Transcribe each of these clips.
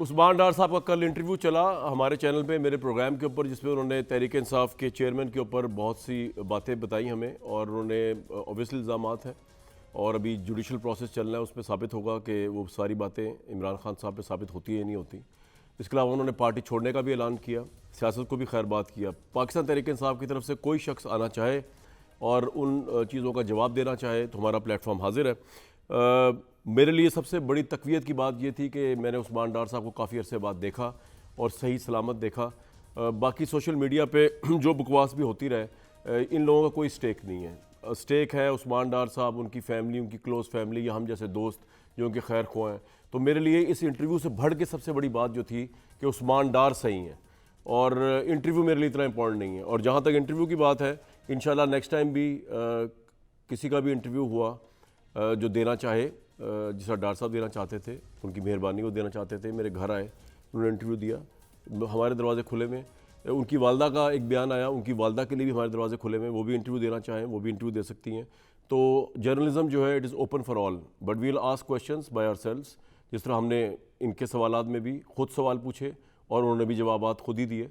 उस्मान डार साहब का कल इंटरव्यू चला हमारे चैनल पे, मेरे प्रोग्राम के ऊपर, जिसमें उन्होंने तहरीक इंसाफ के चेयरमैन के ऊपर बहुत सी बातें बताई हमें, और उन्होंने ऑब्वियसली इल्ज़ामात हैं और अभी जुडिशल प्रोसेस चल रहा है, उसमें साबित होगा कि वो सारी बातें इमरान खान साहब पे साबित होती है या नहीं होती। इसके अलावा उन्होंने पार्टी छोड़ने का भी ऐलान किया, सियासत को भी खैर बात किया। पाकिस्तान तहरीक इंसाफ की तरफ से कोई शख्स आना चाहे और उन चीज़ों का जवाब देना चाहे तो हमारा प्लेटफॉर्म हाजिर है। मेरे लिए सबसे बड़ी तकवीत की बात ये थी कि मैंने उस्मान डार साहब को काफ़ी अरसे बाद देखा और सही सलामत देखा। बाकी सोशल मीडिया पे जो बकवास भी होती रहे, इन लोगों का कोई स्टेक नहीं है। स्टेक है उस्मान डार साहब, उनकी फैमिली, उनकी क्लोज़ फैमिली या हम जैसे दोस्त जो उनके खैर ख्वाह हैं। तो मेरे लिए इस इंटरव्यू से बढ़ के सबसे बड़ी बात जो थी कि उस्मान डार सही हैं, और इंटरव्यू मेरे लिए इतना इंपॉर्टेंट नहीं है। और जहाँ तक इंटरव्यू की बात है, इंशाल्लाह नेक्स्ट टाइम भी किसी का भी इंटरव्यू हुआ जो देना चाहे, जिस तरह डार साहब देना चाहते थे, उनकी मेहरबानी को देना चाहते थे, मेरे घर आए, उन्होंने इंटरव्यू दिया, हमारे दरवाजे खुले में। उनकी वालदा का एक बयान आया, उनकी वालदा के लिए भी हमारे दरवाजे खुले में, वो भी इंटरव्यू देना चाहें वो भी इंटरव्यू दे सकती हैं। तो जर्नलिज्म जो है it is open for all, but we will ask questions by ourselves. जिस तरह हमने इनके सवालात में भी खुद सवाल पूछे और उन्होंने भी जवाबात खुद ही दिए।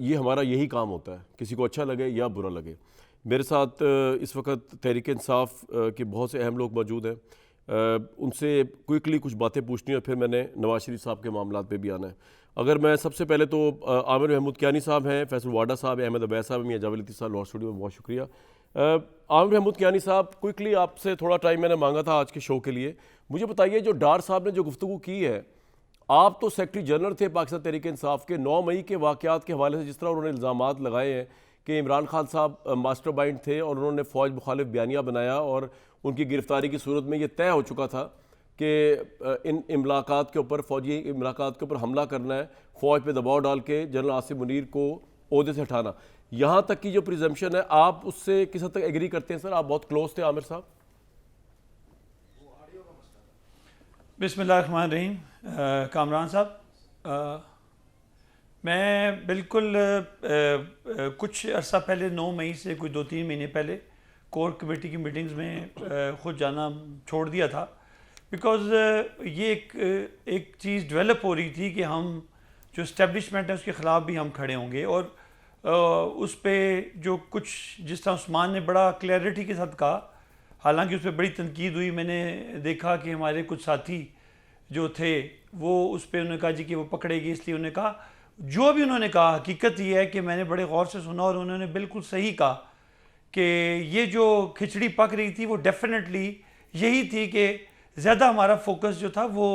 ये हमारा यही काम होता है, किसी को अच्छा लगे या बुरा लगे। मेरे साथ इस वक्त तहरीक इंसाफ के बहुत से अहम लोग मौजूद हैं, उनसे क्विकली कुछ बातें पूछनी है और फिर मैंने नवाज शरीफ साहब के मामलात पे भी आना है। अगर मैं सबसे पहले तो आमिर महमूद कियानी साहब हैं, फैसल वाडा साहब हैं, अहमद अवैस साहब हैं, जावेद लतीफ़ साहब लाहौर स्टूडियो में, बहुत शुक्रिया। आमिर महमूद कियानी साहब, क्विकली आपसे थोड़ा टाइम मैंने मांगा था आज के शो के लिए। मुझे बताइए, जो डार साहब ने जो गुफ्तगू की है, आप तो सेक्रेटरी जनरल थे पाकिस्तान तहरीक इंसाफ के, 9 मई के वाक़यात के हवाले से जिस तरह उन्होंने इल्ज़ामात लगाए हैं कि इमरान खान साहब मास्टरमाइंड थे और उन्होंने फ़ौज मुखालिफ बयानिया बनाया और उनकी गिरफ्तारी की सूरत में ये तय हो चुका था कि इन इमलाकात के ऊपर, फ़ौजी इमलाकात के ऊपर हमला करना है, फ़ौज पे दबाव डाल के जनरल आसिम मुनीर को ओहदे से हटाना। यहाँ तक की जो प्रिजम्पशन है, आप उससे किस हद तक एग्री करते हैं? सर, आप बहुत क्लोज थे आमिर साहब। बिस्मिल्लाहिर्रहमानिर्रहीम। कामरान साहब, मैं बिल्कुल कुछ अर्सा पहले 9 मई से कोई 2-3 महीने पहले कोर कमेटी की मीटिंग्स में ख़ुद जाना छोड़ दिया था, बिकॉज़ ये एक चीज़ डेवलप हो रही थी कि हम जो इस्टेब्लिशमेंट है उसके ख़िलाफ़ भी हम खड़े होंगे, और उस पर जो कुछ जिस तरह उस्मान ने बड़ा क्लैरिटी के साथ कहा, हालांकि उस पर बड़ी तनकीद हुई। मैंने देखा कि हमारे कुछ साथी जो थे वो उस पर उन्होंने कहा जी कि वो पकड़ेगी, इसलिए उन्होंने कहा, जो भी उन्होंने कहा हकीकत ये है कि मैंने बड़े गौर से सुना और उन्होंने बिल्कुल सही कहा कि ये जो खिचड़ी पक रही थी वो डेफिनेटली यही थी कि ज़्यादा हमारा फोकस जो था वो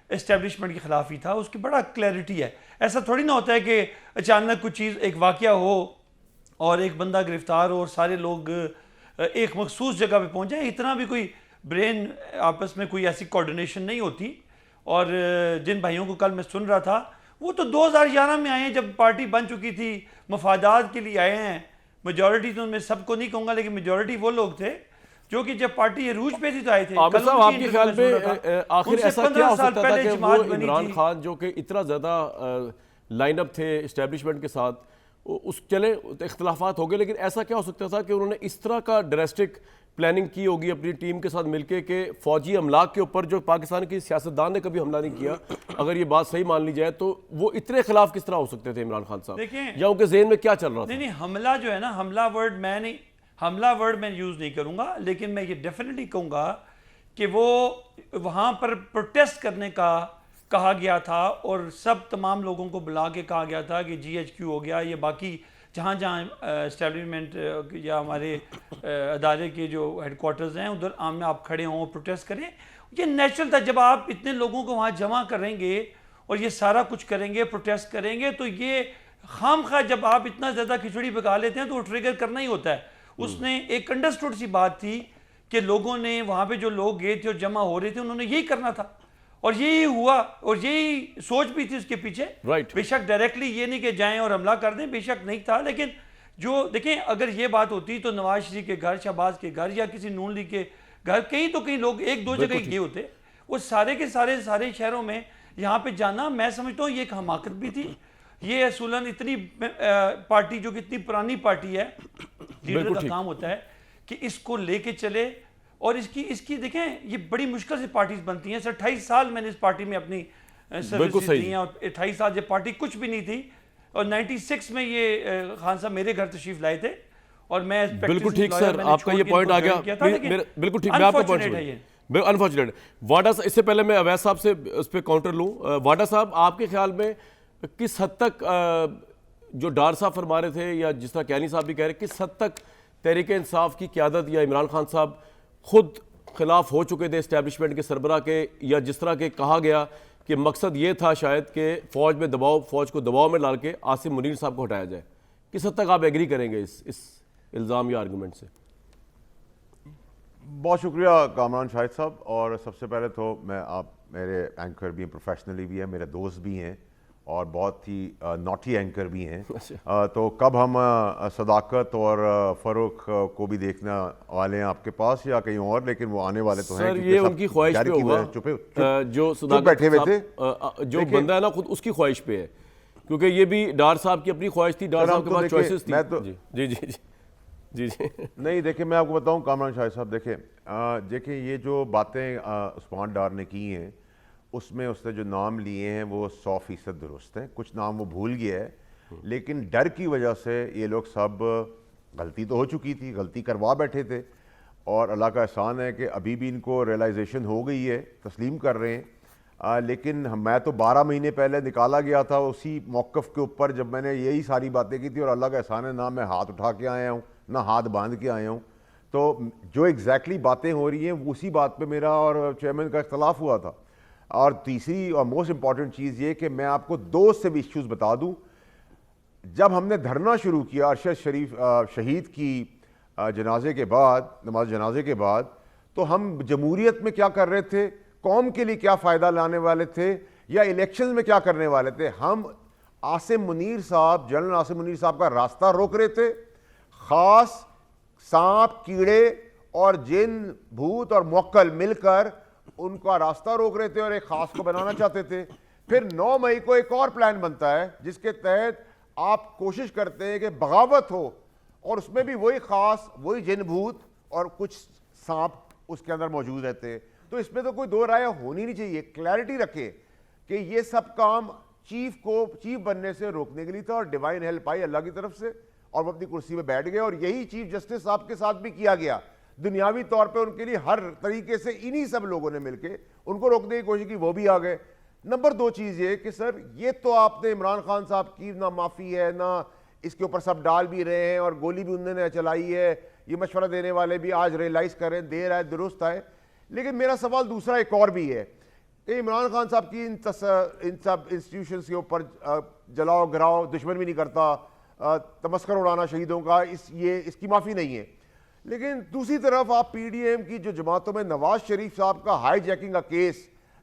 इस्टेब्लिशमेंट के ख़िलाफ़ ही था। उसकी बड़ा क्लैरिटी है। ऐसा थोड़ी ना होता है कि अचानक कुछ चीज़, एक वाक़या हो और एक बंदा गिरफ़्तार हो और सारे लोग एक मखसूस जगह पे पहुँच जाए। इतना भी कोई ब्रेन आपस में कोई ऐसी कोऑर्डिनेशन नहीं होती। और जिन भाइयों को कल मैं सुन रहा था, वो तो 2011 में आए हैं जब पार्टी बन चुकी थी, मफादात के लिए आए हैं। मेजॉरिटी तो मैं सबको नहीं कहूँगा, लेकिन मेजॉरिटी वो लोग थे जो कि जब पार्टी अरूज पे थी तो आए थे। आमिर साहब, आपके ख्याल में आखिर ऐसा क्या हो सकता था कि वो इमरान खान जो कि इतना ज़्यादा लाइनअप थे इस्टेब्लिशमेंट के साथ, उस चले इख्तलाफात हो गए, लेकिन ऐसा क्या हो सकता था कि उन्होंने इस तरह का ड्रास्टिक प्लानिंग की होगी अपनी टीम के साथ मिलके कि फौजी अमलाक के ऊपर, जो पाकिस्तान की सियासतदान ने कभी हमला नहीं किया, अगर ये बात सही मान ली जाए, तो वो इतने खिलाफ किस तरह हो सकते थे इमरान खान साहब, या उनके ज़हन में क्या चल रहा था? नहीं, हमला जो है ना, हमला वर्ड मैं यूज़ नहीं करूँगा, लेकिन मैं ये डेफिनेटली कहूँगा कि वो वहाँ पर प्रोटेस्ट करने का कहा गया था और सब तमाम लोगों को बुला के कहा गया था कि GHQ हो गया, ये बाकी जहाँ जहाँ इस्टेब्लिशमेंट या हमारे अदारे के जो हेडक्वार्टर्स हैं उधर आमने आप खड़े हों, प्रोटेस्ट करें। ये नेचुरल था। जब आप इतने लोगों को वहाँ जमा करेंगे और ये सारा कुछ करेंगे, प्रोटेस्ट करेंगे, तो ये खामखा जब आप इतना ज़्यादा खिचड़ी पका लेते हैं तो वो ट्रिगर करना ही होता है। उसने एक अंडरस्टूड सी बात थी कि लोगों ने वहाँ पे जो लोग गए थे और जमा हो रहे थे, उन्होंने यही करना था और यही हुआ और यही सोच भी थी उसके पीछे। बेशक डायरेक्टली ये नहीं कि जाएं और हमला कर दें, बेशक नहीं था, लेकिन जो देखें, अगर ये बात होती तो नवाज शरीफ के घर, शहबाज के घर या किसी नून लीग के घर, कहीं लोग एक दो जगह गए होते, वो सारे के सारे शहरों में यहाँ पे जाना, मैं समझता हूँ ये एक हमाकत भी थी। ये असूलन इतनी पार्टी जो कि इतनी पुरानी पार्टी है, लीडर का काम होता है कि इसको लेके चले और इसकी देखें, ये बड़ी मुश्किल से पार्टीज बनती हैं। 28 साल मैंने इस पार्टी में अपनी बिल्कुल सही। दी और 28 साल जब पार्टी कुछ भी नहीं थी, और 96 में ये खान साहब मेरे घर तशरीफ लाए थे और मैं बिल्कुल ठीक सर, आपका ये पॉइंट आ गया। बिल्कुल ठीक, मैं आपका पॉइंट अनफॉर्चुनेट। वाडा, इससे पहले मैं अवैध साहब से उस पर काउंटर लूँ। वाडा साहब, आपके ख्याल में किस हद तक जो डार साहब फरमा रहे थे या जिस तरह कैनी साहब भी कह रहे, किस हद तक तहरीक इंसाफ की क़यादत या इमरान खान साहब खुद खिलाफ हो चुके थे इस्टेब्लिशमेंट के सरबराह के, या जिस तरह के कहा गया कि मकसद ये था शायद कि फ़ौज में दबाव, फ़ौज को दबाव में डाल के आसिम मुनीर साहब को हटाया जाए? किस हद तक आप एग्री करेंगे इस इल्ज़ाम या आर्गूमेंट से? बहुत शुक्रिया कामरान शाहिद साहब। और सबसे पहले तो मैं, आप मेरे एंकर भी हैं, प्रोफेशनली भी हैं, मेरे दोस्त भी हैं और बहुत ही नॉटी एंकर भी हैं। तो कब हम सदाकत और फ़रूक को भी देखने वाले हैं आपके पास या कहीं और, लेकिन वो आने वाले तो हैं। सर ये उनकी ख्वाहिश पे होगा, जो सदाकत बैठे हुए थे, जो बंदा है ना खुद उसकी ख्वाहिश पे है, क्योंकि ये भी डार साहब की अपनी ख्वाहिश थी, डार साहब के पास चॉइसेस थी। जी जी जी जी जी नहीं, देखिए मैं आपको बताऊं कामरान शाहिद साहब, देखिए ये जो बातें उस्मान डार ने की हैं, उसमें उसने जो नाम लिए हैं वो 100% दुरुस्त हैं। कुछ नाम वो भूल गया है, लेकिन डर की वजह से ये लोग सब, गलती तो हो चुकी थी, गलती करवा बैठे थे और अल्लाह का एहसान है कि अभी भी इनको रियलाइजेशन हो गई है, तस्लीम कर रहे हैं। लेकिन मैं तो 12 महीने पहले निकाला गया था उसी मौक़िफ़ के ऊपर जब मैंने यही सारी बातें की थी, और अल्लाह का एहसान है ना मैं हाथ उठा के आया हूँ ना हाथ बांध के आया हूँ। तो जो एग्जैक्टली बातें हो रही हैं उसी बात पे मेरा और चेयरमैन का इख्तलाफ हुआ था। और तीसरी और मोस्ट इंपॉर्टेंट चीज़ ये कि मैं आपको दो से भी इश्यूज़ बता दूँ। जब हमने धरना शुरू किया अरशद शरीफ शहीद की जनाजे के बाद, नमाज जनाजे के बाद, तो हम जमहूरियत में क्या कर रहे थे, कौम के लिए क्या फ़ायदा लाने वाले थे या इलेक्शन में क्या करने वाले थे, हम आसिम मुनीर साहब, जनरल आसिम मुनीर साहब का रास्ता रोक रहे थे। ख़ास सांप, कीड़े और जिन, भूत और मुक्कल मिलकर उनका रास्ता रोक रहे थे और एक ख़ास को बनाना चाहते थे। फिर 9 मई को एक और प्लान बनता है जिसके तहत आप कोशिश करते हैं कि बगावत हो, और उसमें भी वही ख़ास, वही जिन, भूत और कुछ सांप उसके अंदर मौजूद रहते हैं। तो इसमें तो कोई दो राय होनी नहीं चाहिए। क्लैरिटी रखें कि ये सब काम चीफ बनने से रोकने के लिए था और डिवाइन हेल्प आई अल्लाह की तरफ से और वो अपनी कुर्सी पे बैठ गए। और यही चीफ जस्टिस साहब के साथ भी किया गया। दुनियावी तौर पे उनके लिए हर तरीके से इन्हीं सब लोगों ने मिलकर उनको रोकने की कोशिश की, वो भी आ गए। नंबर 2 चीज़ ये कि सर ये तो आपने इमरान खान साहब की ना माफ़ी है ना इसके ऊपर सब डाल भी रहे हैं और गोली भी उन्होंने चलाई है, ये मशवरा देने वाले भी आज रियलाइज़ करें, देर आए दुरुस्त आए। लेकिन मेरा सवाल दूसरा एक और भी है कि इमरान खान साहब की इन सब इंस्टीट्यूशंस के ऊपर जलाओ गिराओ, दुश्मन भी नहीं करता, तमस्कर उड़ाना शहीदों का, इसकी माफ़ी नहीं है। लेकिन दूसरी तरफ आप PDM की जो जमातों में नवाज शरीफ साहब का हाईजैकिंग का केस,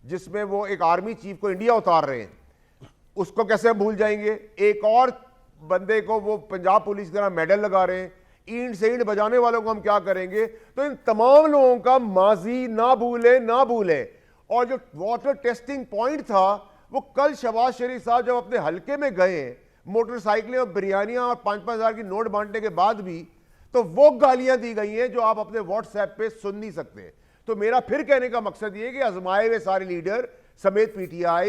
जिसमें वो एक आर्मी चीफ को इंडिया उतार रहे हैं, उसको कैसे हम भूल जाएंगे। एक और बंदे को वो पंजाब पुलिस की तरह मेडल लगा रहे हैं, ईंट से ईंट बजाने वालों को हम क्या करेंगे। तो इन तमाम लोगों का माजी ना भूले। और जो वाटर टेस्टिंग पॉइंट था वो कल शहबाज शरीफ साहब जब अपने हल्के में गए, मोटरसाइकिलें और बिरयानियां और 5-5 हज़ार की नोट बांटने के बाद भी, तो वो गालियां दी गई हैं जो आप अपने व्हाट्सएप पे सुन नहीं सकते। तो मेरा फिर कहने का मकसद ये कि आजमाए हुए सारे लीडर समेत PTI,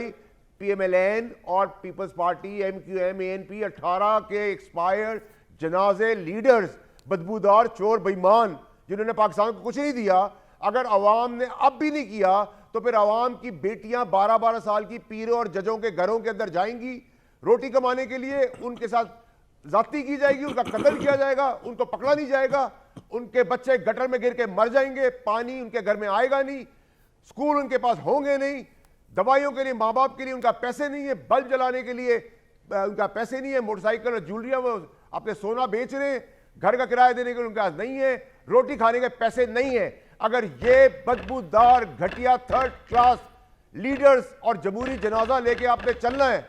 PMLN और पीपल्स पार्टी, MQM, ANP, 18 के एक्सपायर्ड जनाजे लीडर्स, बदबूदार चोर बेईमान जिन्होंने पाकिस्तान को कुछ नहीं दिया, अगर अवाम ने अब भी नहीं किया तो फिर अवाम की बेटियां 12-12 साल की पीरों और जजों के घरों के अंदर जाएंगी रोटी कमाने के लिए, उनके साथ जाती की जाएगी, उनका कत्ल किया जाएगा, उनको पकड़ा नहीं जाएगा, उनके बच्चे गटर में गिर के मर जाएंगे, पानी उनके घर में आएगा नहीं, स्कूल उनके पास होंगे नहीं, दवाइयों के लिए माँ बाप के लिए उनका पैसे नहीं है, बल्ब जलाने के लिए उनका पैसे नहीं है, मोटरसाइकिल और ज्वेलरियां वो अपने सोना बेच रहे हैं, घर का किराया देने के लिए उनके पास नहीं है, रोटी खाने के पैसे नहीं है। अगर ये बदबूदार घटिया थर्ड क्लास लीडर्स और जमहूरी जनाजा लेके आपने चलना है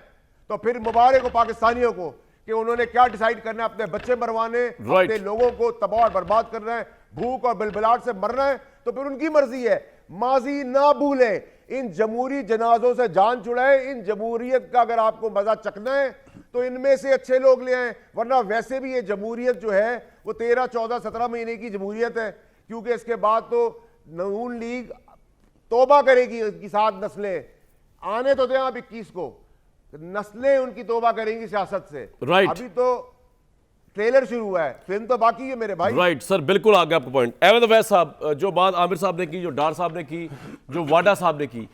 तो फिर मुबारक हो पाकिस्तानियों को कि उन्होंने क्या डिसाइड करना है, अपने बच्चे मरवाने, अपने लोगों को तबाह और बर्बाद करना है, भूख और बिलबिलाट से मरना है, तो फिर उनकी मर्जी है। माजी ना भूले, इन जमहूरी जनाजों से जान छुड़ाए। इन जमहूरियत का अगर आपको मजा चखना है तो इनमें से अच्छे लोग ले आए, वरना वैसे भी ये जमहूरियत जो है वो 13, 14, 17 महीने की जमहूरियत है, क्योंकि इसके बाद तो नून लीग तौबा करेगी की 7 नस्लें। आने तो दें आप 21 को, नस्लें उनकी तौबा करेंगी सियासत से। Right. अभी तो ट्रेलर शुरू हुआ है, फिल्म तो बाकी है मेरे भाई। राइट सर, बिल्कुल आ गया आपका पॉइंट। अहमद अवैस साहब, जो बात आमिर साहब ने की, जो डार साहब ने की, जो वाडा साहब ने की,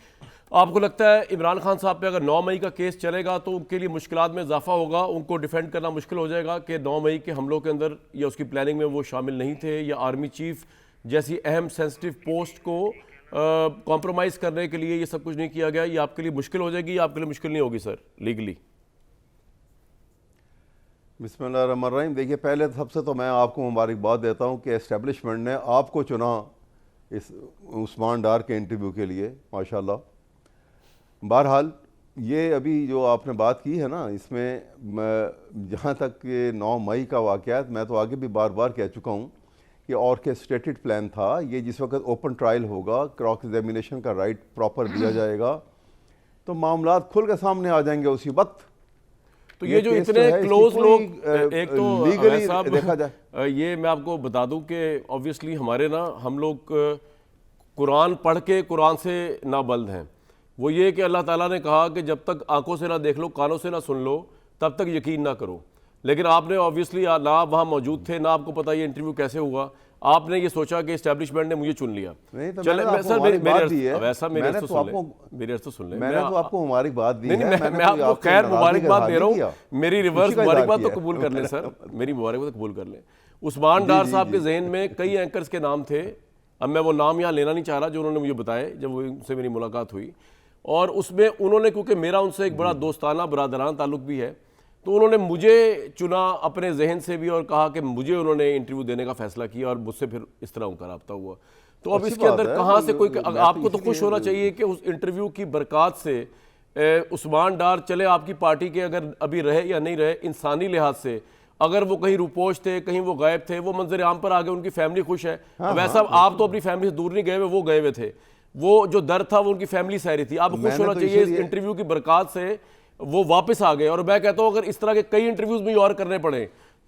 आपको लगता है इमरान खान साहब पे अगर 9 मई का केस चलेगा तो उनके लिए मुश्किलात में इजाफा होगा, उनको डिफेंड करना मुश्किल हो जाएगा कि 9 मई के हमलों के अंदर या उसकी प्लानिंग में वो शामिल नहीं थे, या आर्मी चीफ जैसी अहम सेंसिटिव पोस्ट को कॉम्प्रोमाइज़ करने के लिए ये सब कुछ नहीं किया गया? ये आपके लिए मुश्किल हो जाएगी या आपके लिए मुश्किल नहीं होगी सर लीगली? बिस्मिल्लाहिर्रहमानिर्रहीम। देखिए, पहले सबसे तो मैं आपको मुबारकबाद देता हूँ कि एस्टेब्लिशमेंट ने आपको चुना इस उस्मान डार के इंटरव्यू के लिए, माशाल्लाह। बहरहाल ये अभी जो आपने बात की है ना, इसमें जहाँ तक कि 9 मई का वाक़यात, मैं तो आगे भी बार बार कह चुका हूँ कि ऑर्केस्ट्रेटेड प्लान था ये। जिस वक्त ओपन ट्रायल होगा, क्रॉस एग्जामिनेशन का राइट प्रॉपर दिया जाएगा, तो मामला खुल के सामने आ जाएंगे उसी वक्त। तो ये जो केस इतने है, क्लोज इसकी लोग, कोई, एक तो लीगली साहब देखा जाए, ये मैं आपको बता दूं कि ऑब्वियसली हमारे ना, हम लोग कुरान पढ़ के कुरान से नाबल्द हैं। वो ये कि अल्लाह ताला ने कहा कि जब तक आंखों से ना देख लो, कानों से ना सुन लो, तब तक यकीन ना करो। लेकिन आपने ऑब्वियसली ना आप वहाँ मौजूद थे, ना आपको पता ये इंटरव्यू कैसे हुआ, आपने ये सोचा कि एस्टैब्लिशमेंट ने मुझे चुन लिया। नहीं तो चले मैंने सर, आपको मुबारकबाद दी है। वैसा मेरे मैंने अर्थ तो सुन ले, आपको मेरे अर्थ सुन ले। मैंने तो आपको मुबारकबाद दी है। नहीं, मैंने मैं कोई आपको आपसे खैर नाराज़गी मुबारकबाद का दे रहा इजहार नहीं हूँ, किया। मेरी रिवर्स खुशी का मुबारकबाद इजहार तो किया। कबूल कर लें सर, मेरी मुबारकबाद तो कबूल कर लें। उस्मान डार साहब के जहन में कई एंकर्स के नाम थे, अब मैं वो नाम यहाँ लेना नहीं चाह रहा, जो उन्होंने मुझे बताए जब वो उनसे मेरी मुलाकात हुई। और उसमें उन्होंने, क्योंकि मेरा उनसे एक बड़ा दोस्ताना बरादराना ताल्लुक भी है, तो उन्होंने मुझे चुना अपने जहन से भी और कहा कि मुझे उन्होंने इंटरव्यू देने का फैसला किया और मुझसे फिर इस तरह उनका रब्ता हुआ। तो अब इसके अंदर कहाँ से कोई, आपको तो खुश होना चाहिए कि उस इंटरव्यू की बरकत से उस्मान डार चले आपकी पार्टी के अगर अभी रहे या नहीं रहे, इंसानी लिहाज से अगर वो कहीं रुपोश थे, कहीं वो गायब थे, वो मंजर आम पर आ गए, उनकी फैमिली खुश है। वैसा आप तो अपनी फैमिली से दूर नहीं गए हुए, वो गए हुए थे, वो जो दर्द था वो उनकी फैमिली सह रही थी। आप खुश होना चाहिए इस इंटरव्यू की बरकत से वो वापस आ गए। और मैं कहता हूँ अगर इस तरह के कई इंटरव्यूज भी और करने पड़े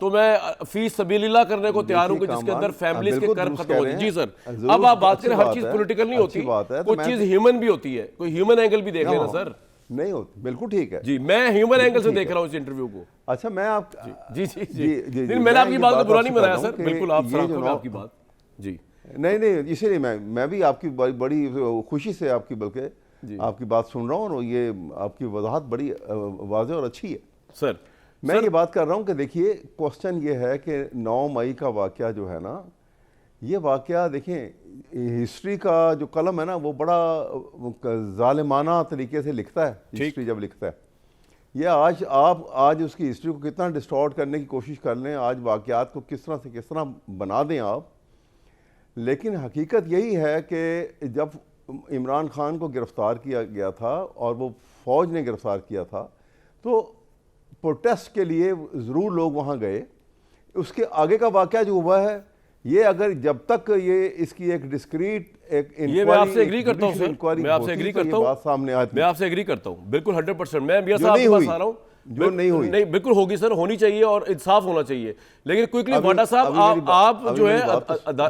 तो मैं फी सबीलिल्लाह करने को तैयार हूँ कि जिसके अंदर फैमिलीज के कर्ब खत्म हो जाए। जी सर, अब आप बात करें, हर चीज पॉलिटिकल नहीं होती, कुछ चीज ह्यूमन भी होती है, कोई ह्यूमन एंगल भी देख लेना सर। नहीं होती, बिल्कुल ठीक है जी, मैं ह्यूमन एंगल से देख रहा हूँ इस इंटरव्यू को। अच्छा, मैं आप जी जी जी, नहीं मैंने आपकी बात को बुरा नहीं बनाया सर, बिल्कुल आप सराहना आपकी बात। जी नहीं, इसीलिए मैं भी आपकी बड़ी खुशी से आपकी, बल्कि आपकी बात सुन रहा हूँ, और ये आपकी वजाहत बड़ी वाज़ेह और अच्छी है सर। मैं ये बात कर रहा हूँ कि देखिए, क्वेश्चन ये है कि 9 मई का वाक़या जो है ना, ये वाक़या देखें, हिस्ट्री का जो कलम है ना, वो बड़ा जालिमाना तरीके से लिखता है। हिस्ट्री जब लिखता है, ये आज उसकी हिस्ट्री को कितना डिस्टॉर्ट करने की कोशिश कर लें, आज वाक़यात को किस तरह बना दें आप, लेकिन हकीकत यही है कि जब इमरान खान को गिरफ़्तार किया गया था और वो फ़ौज ने गिरफ़्तार किया था, तो प्रोटेस्ट के लिए ज़रूर लोग वहाँ गए। उसके आगे का वाक़या जो हुआ है, ये अगर जब तक ये इसकी एक डिस्क्रीट एक ये मैं आपसे एग्री करता हूँ सर, मैं आपसे एग्री करता हूँ, बात सामने आती, मैं आपसे एग्री करता हूँ बिल्कुल 100%। मैं मियां साहब के पास आ रहा हूँ, जो नहीं हुई, नहीं बिल्कुल होगी सर, होनी चाहिए और इंसाफ होना चाहिए। लेकिन क्विकली वाडा साहब आप जो है,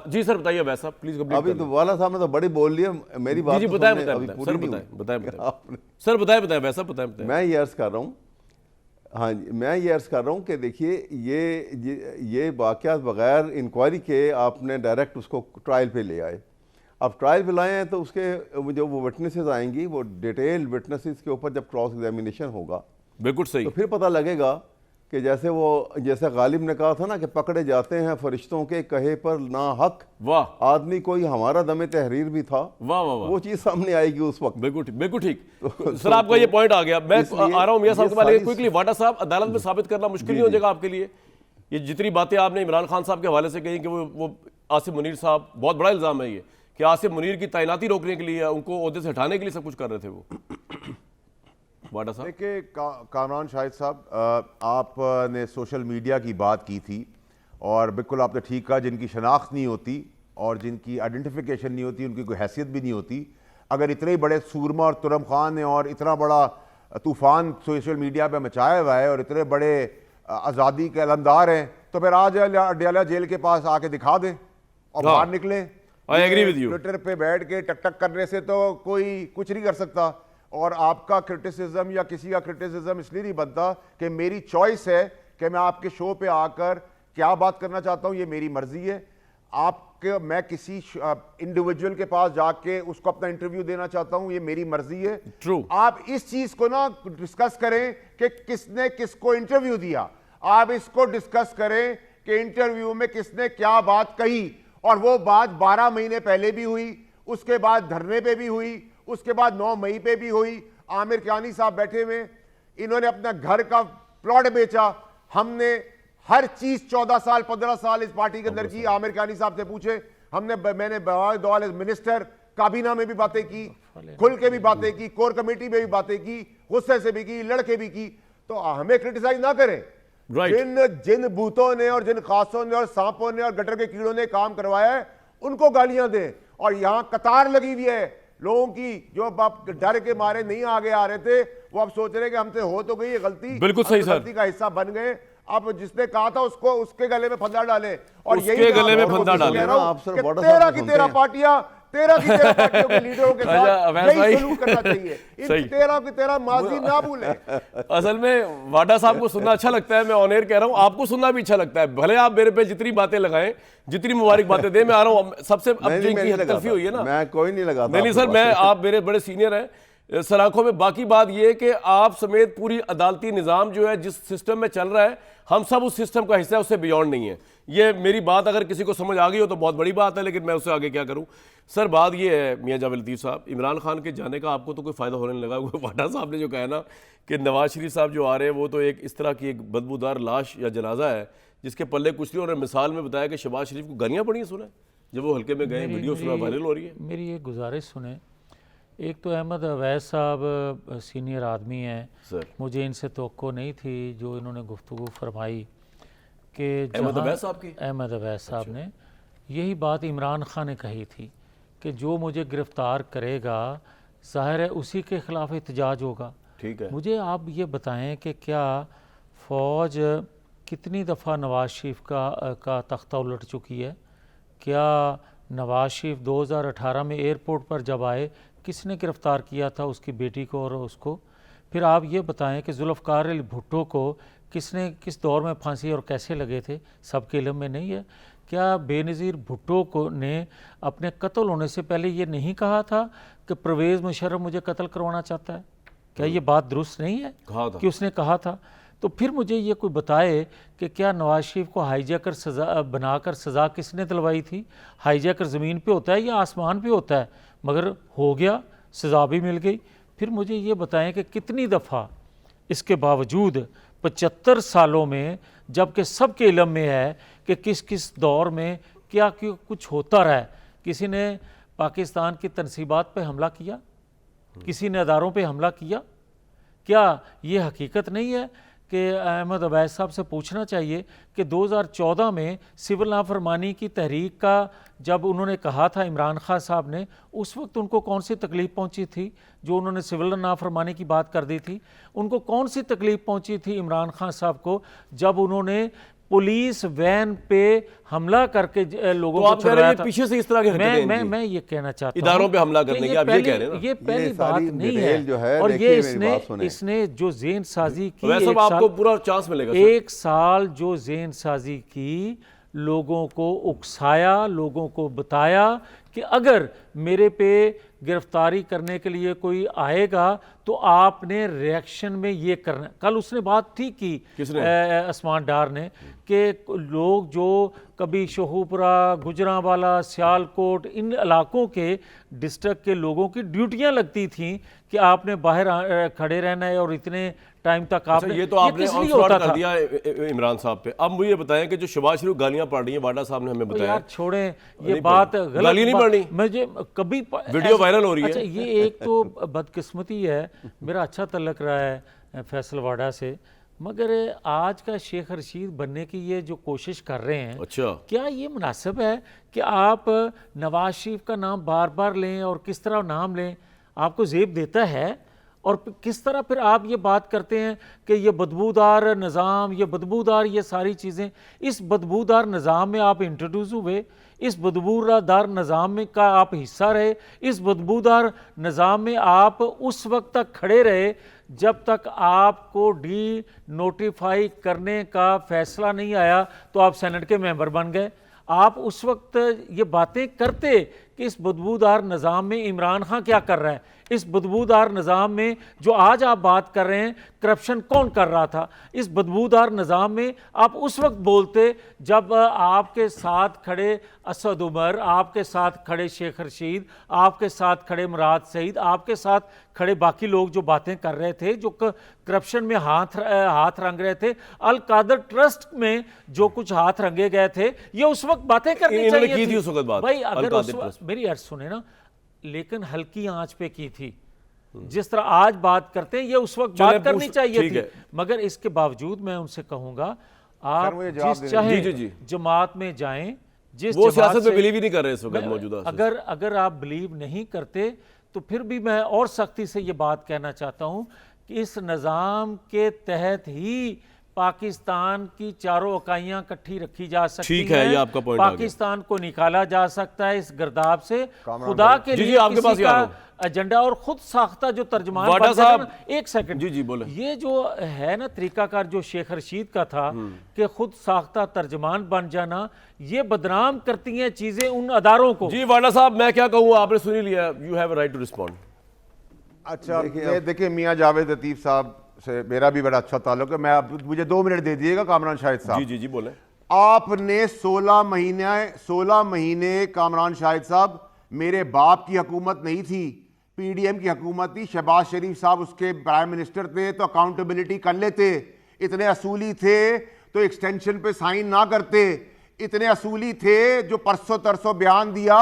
जी सर बताइए वैसा प्लीज। अभी तो वाला साहब ने तो बड़ी बोल लिया, मेरी बात जी बताएं सर, बताएं वैसा बताएं। मैं ये अर्ज कर रहा हूँ, हाँ जी, मैं ये अर्ज़ कर रहा हूँ कि देखिए, ये वाक़यात बग़ैर इंक्वायरी के आपने डायरेक्ट उसको ट्रायल पे ले आए। अब ट्रायल पे लाए हैं तो उसके जो वो विटनेसेस आएंगी, वो डिटेल विटनेसेस के ऊपर जब क्रॉस एग्जामिनेशन होगा, बिल्कुल सही, तो फिर पता लगेगा कि जैसे गालिब ने कहा था ना कि पकड़े जाते हैं फरिश्तों के कहे पर ना हक, वाह आदमी कोई हमारा दमे तहरीर भी था, वाह वाह वाह, वो चीज़ सामने आएगी उस वक्त। बिल्कुल ठीक सर, आपका ये पॉइंट आ गया। मैं आ रहा हूँ मियां साहब के बारे में क्विकली। वाडा साहब, अदालत में साबित करना मुश्किल नहीं हो जाएगा आपके लिए? ये जितनी बातें आपने इमरान खान साहब के हवाले से कही कि वो आसिफ मुनीर साहब, बहुत बड़ा इल्ज़ाम है ये कि आसिफ मुनीर की तैनाती रोकने के लिए, उनको ओहदे से हटाने के लिए सब कुछ कर रहे थे वो। वाडा साहब देखिए, कामरान शाहिद साहब, आपने सोशल मीडिया की बात की थी और बिल्कुल आपने ठीक कहा, जिनकी शनाख्त नहीं होती और जिनकी आइडेंटिफिकेशन नहीं होती, उनकी कोई हैसियत भी नहीं होती, अगर इतने बड़े सूरमा और तुरम खान ने और इतना बड़ा तूफ़ान सोशल मीडिया पे मचाया हुआ है और इतने बड़े आज़ादी के अलमदार हैं, तो फिर आज अडयाला जेल के पास आके दिखा दें और बाहर निकलें। I agree with you. Twitter पे बैठ के टक टक करने से तो कोई कुछ नहीं कर सकता। और आपका क्रिटिसिज्म या किसी का क्रिटिसिज्म इसलिए नहीं बनता कि मेरी चॉइस है कि मैं आपके शो पे आकर क्या बात करना चाहता हूं, ये मेरी मर्जी है। आपके मैं किसी इंडिविजुअल के पास जाके उसको अपना इंटरव्यू देना चाहता हूं, ये मेरी मर्जी है। True. आप इस चीज को ना डिस्कस करें कि किसने किसको इंटरव्यू दिया, आप इसको डिस्कस करें कि इंटरव्यू में किसने क्या बात कही, और वो बात 12 महीने पहले भी हुई, उसके बाद धरने पे भी हुई, उसके बाद 9 मई पे भी हुई। आमिर कियानी साहब बैठे हुए, इन्होंने अपना घर का प्लॉट बेचा, हमने हर चीज 14 साल 15 साल इस पार्टी के अंदर की। आमिर कियानी साहब से पूछे, मैंने दौल मिनिस्टर काबीना में भी बातें की, खुल के भी बातें की, कोर कमेटी में भी बातें की, गुस्से से भी की, लड़के भी की। तो हमें क्रिटिसाइज ना करें। जिन बूतों ने और जिन खासों ने और सांपों ने और गटर के कीड़ों ने काम करवाया है उनको गालियां दें। और यहां कतार लगी हुई है लोगों की जो डर के मारे नहीं आगे आ रहे थे, वो अब सोच रहे हैं कि हमसे हो तो गई ये गलती, बिल्कुल सही सर, गलती का हिस्सा बन गए। अब जिसने कहा था उसको उसके गले में फंदा डाले, और यही गले में फंदा डाले। तेरा की तेरा पार्टियां, तेरा की तेरा पार्टियों के लीडरों के साथ यही सलूक करना चाहिए। तेरा की तेरा माजी ना भूले। असल में वाडा साहब को सुनना अच्छा लगता है, मैं ऑन एयर कह रहा हूं, आपको सुनना भी अच्छा लगता है। भले आप मेरे पे जितनी बातें लगाएं, जितनी मुबारक बातें दें, मैं आ रहा हूं सबसे अब जिनकी हदतलफी हुई है ना, मैं कोई नहीं लगाता। नहीं सर, मैं आप मेरे बड़े सीनियर हैं सलाखों में। बाकी बात यह है कि आप समेत पूरी अदालती निज़ाम जो है जिस सिस्टम में चल रहा है, हम सब उस सिस्टम का हिस्सा है, उससे बियॉन्ड नहीं है। ये मेरी बात अगर किसी को समझ आ गई हो तो बहुत बड़ी बात है, लेकिन मैं उससे आगे क्या करूं। सर बात ये है मियां जावेद लतीफ़ साहब, इमरान खान के जाने का आपको तो कोई फ़ायदा होने नहीं लगा। वाडा साहब ने जो कहा ना कि नवाज शरीफ साहब जो आ रहे हैं वो तो एक इस तरह की एक बदबूदार लाश या जनाजा है जिसके पल्ले कुछ नहीं। और मिसाल में बताया कि शहबाज शरीफ को गालियाँ पड़ी सुना जब वो हल्के में गए, वीडियो सुना वायरल हो रही है। मेरी एक गुजारिश सुने। एक तो अहमद अवैस साहब सीनियर आदमी हैं सर, मुझे इनसे तवक्को नहीं थी जो इन्होंने गुफ्तगू फरमाई कि अहमद अवैस साहब की, अहमद अवैस साहब ने यही बात इमरान खान ने कही थी कि जो मुझे गिरफ़्तार करेगा ज़ाहिर है उसी के ख़िलाफ़ एहतजाज होगा। ठीक है, मुझे आप ये बताएं कि क्या फ़ौज कितनी दफ़ा नवाज शरीफ का तख्ता उलट चुकी है? क्या नवाज शरीफ 2018 में एयरपोर्ट पर जब आए किसने गिरफ़्तार किया था उसकी बेटी को और उसको? फिर आप ये बताएं कि जुल्फ़कार अली भुट्टो को किसने किस दौर में फांसी और कैसे लगे थे, सबके इल्म में नहीं है? क्या बेनज़ीर भुट्टो को ने अपने कत्ल होने से पहले ये नहीं कहा था कि परवेज़ मुशर्रफ मुझे कत्ल करवाना चाहता है? क्या ये बात दुरुस्त नहीं है कि उसने कहा था? तो फिर मुझे ये कोई बताए कि क्या नवाज शरीफ को हाईजैकर सज़ा बनाकर सज़ा किसने दिलवाई थी? हाईजैकर ज़मीन पे होता है या आसमान पे होता है? मगर हो गया, सज़ा भी मिल गई। फिर मुझे ये बताएं कि कितनी दफ़ा इसके बावजूद 75 सालों में, जबकि सबके इल्म में है कि किस किस दौर में क्या क्यों कुछ होता रहा है, किसी ने पाकिस्तान की तनसीबात पे हमला किया, किसी ने अदारों पे हमला किया? क्या ये हकीकत नहीं है कि अहमद अवैस साहब से पूछना चाहिए कि 2014 में सिविल नाफरमानी की तहरीक का जब उन्होंने कहा था इमरान खान साहब ने, उस वक्त उनको कौन सी तकलीफ़ पहुंची थी जो उन्होंने सिविल नाफरमानी की बात कर दी थी? उनको कौन सी तकलीफ़ पहुंची थी इमरान खान साहब को जब उन्होंने पुलिस वैन पे हमला करके लोगों को छुड़ाया था? पीछे से इस तरह के मैं ये कहना चाहता हूं इदारों पे हमला करने की आप ये कह रहे हैं ना, ये पहली बात नहीं है। और ये इसने जो जेन साजी की, वैसे आपको पूरा चांस मिलेगा। एक साल जो जेन साजी की, लोगों को उकसाया, लोगों को बताया कि अगर मेरे पे गिरफ्तारी करने के लिए कोई आएगा तो आपने रिएक्शन में ये करना। कल उसने बात थी कि आसमान डार ने कि लोग जो कभी शोहपुरा, गुजरांवाला, सियालकोट, इन इलाकों के डिस्ट्रिक्ट के लोगों की ड्यूटियां लगती थीं कि आपने बाहर खड़े रहना है और इतने टाइम तक आपने ये तो आपने ऑनस्लॉट कर दिया इमरान साहब पे। अब मुझे बताएं कि जो शहबाज शरीफ गालियां पढ़ रही हैं, वाडा साहब ने हमें बताया। यार छोड़ें ये बात, गाली नहीं पढ़नी, मुझे कभी वीडियो वायरल हो रही है। अच्छा, ये एक तो बदकिस्मती है, मेरा अच्छा तल्लक रहा है फैसल वाडा से, मगर आज का शेख रशीद बनने की ये जो कोशिश कर रहे हैं, अच्छा, क्या ये मुनासिब है कि आप नवाज शरीफ का नाम बार बार लें और किस तरह नाम लें? आपको जेब देता है और किस तरह फिर आप ये बात करते हैं कि ये बदबूदार निज़ाम, ये बदबूदार ये सारी चीज़ें, इस बदबूदार निज़ाम में आप इंट्रोड्यूस हुए, इस बदबूदार निज़ाम में का आप हिस्सा रहे, इस बदबूदार निज़ाम में आप उस वक्त तक खड़े रहे जब तक आपको डी नोटिफाई करने का फैसला नहीं आया तो आप सेनेट के मेंबर बन गए। आप उस वक्त ये बातें करते कि इस बदबूदार निज़ाम में इमरान खान क्या कर रहा है, इस बदबूदार निज़ाम में जो आज आप बात कर रहे हैं करप्शन कौन कर रहा था, इस बदबूदार निज़ाम में आप उस वक्त बोलते जब आपके साथ खड़े असद उमर, आपके साथ खड़े शेख रशीद, आपके साथ खड़े मुराद सईद, आपके साथ खड़े बाकी लोग जो बातें कर रहे थे, जो करप्शन में हाथ रंग रहे थे, अल कादर ट्रस्ट में जो कुछ हाथ रंगे गए थे, ये उस वक्त बातें करनी चाहिए थी। उस वक्त बात भाई अगर उस वक्त मेरी अर्ज सुने ना, लेकिन हल्की आंच पे की थी, जिस तरह आज बात करते हैं ये उस वक्त बात करनी चाहिए थी। मगर इसके बावजूद मैं उनसे कहूंगा आप जिस चाहे जमात में जाएं, जिस वो सियासत में बिलीव ही नहीं कर रहे इस वक्त मौजूदा। अगर आप बिलीव नहीं करते तो फिर भी मैं और सख्ती से ये बात कहना चाहता हूं कि इस निज़ाम के तहत ही पाकिस्तान की चारों इकाइयां इकट्ठी रखी जा सकती ठीक है, ये आपका पॉइंट पाकिस्तान को निकाला जा सकता है इस गर्दाब से। खुदा के लिए आपके पास का एजेंडा और खुद साख्ता जो तर्जमान वाडा साहब, एक सेकंड जी बोले, ये जो है ना तरीकाकार जो शेख रशीद का था कि खुद साख्ता तर्जमान बन जाना, ये बदनाम करती हैं चीजें उन अदारों को। जी वाडा साहब, मैं क्या कहूँ, आपने सुन लिया, you have a right to respond. अच्छा देखिए मियां जावेद लतीफ़ साहब से मेरा भी बड़ा अच्छा ताल्लुक है। मैं अब मुझे 2 मिनट दे दीजिएगा कामरान शाहिद साहब। जी जी बोले। आपने 16 महीने कामरान शाहिद साहब, मेरे बाप की हुकूमत नहीं थी, पीडीएम की हुकूमत थी, शहबाज शरीफ साहब उसके प्राइम मिनिस्टर थे, तो अकाउंटेबिलिटी कर लेते। इतने असूली थे तो एक्सटेंशन पे साइन ना करते, इतने असूली थे जो परसों तरसों बयान दिया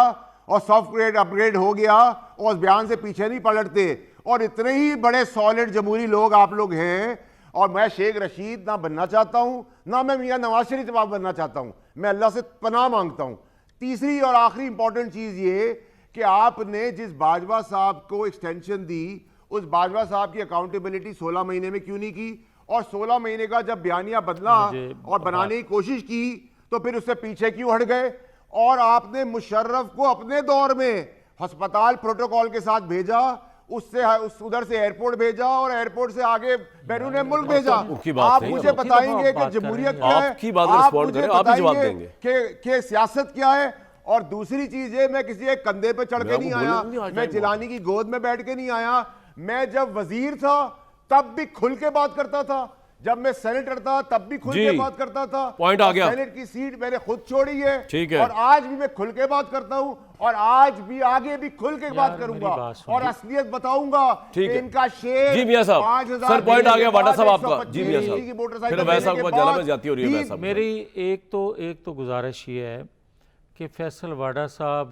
और सॉफ्टवेयर अपग्रेड हो गया और उस बयान से पीछे नहीं पलटते। और इतने ही बड़े सॉलिड जमहूरी लोग आप लोग हैं। और मैं शेख रशीद ना बनना चाहता हूं, ना मैं मियां नवाज शरीफ बनना चाहता हूं, मैं अल्लाह से पनाह मांगता हूं। तीसरी और आखिरी इंपॉर्टेंट चीज ये कि आपने जिस बाजवा साहब को एक्सटेंशन दी, उस बाजवा साहब की अकाउंटेबिलिटी 16 महीने में क्यों नहीं की? और 16 महीने का जब बयानिया बदला और बनाने की कोशिश की तो फिर उससे पीछे क्यों हट गए? और आपने मुशर्रफ को अपने दौर में अस्पताल प्रोटोकॉल के साथ भेजा, उससे उधर से एयरपोर्ट भेजा और एयरपोर्ट से आगे बैरून मुल्क भेजा। आप मुझे बताएंगे कि जमहूरियत क्या है, आप मुझे बताएंगे कि सियासत क्या है। और दूसरी चीज ये, मैं किसी एक कंधे पे चढ़ के नहीं आया, मैं जिलानी की गोद में बैठ के नहीं आया। मैं जब वजीर था तब भी खुल के बात करता था, जब मैं सेनेटर था तब भी खुल के बात करता था। पॉइंट आ गया। सेनेट की सीट मैंने खुद छोड़ी है, ठीक है, और आज भी मैं खुल के बात करता हूं और आज भी आगे भी खुल के बात करूंगा और असलियत बताऊंगा कि इनका शेयर। जी मियां साहब, 5000 सर पॉइंट आ गया वाडा साहब आपका। जी मियां साहब, फिर वैसा आपको जाना में जाती हो रही है वैसा। मेरी एक तो गुजारिश ये है कि फैसल वाडा साहब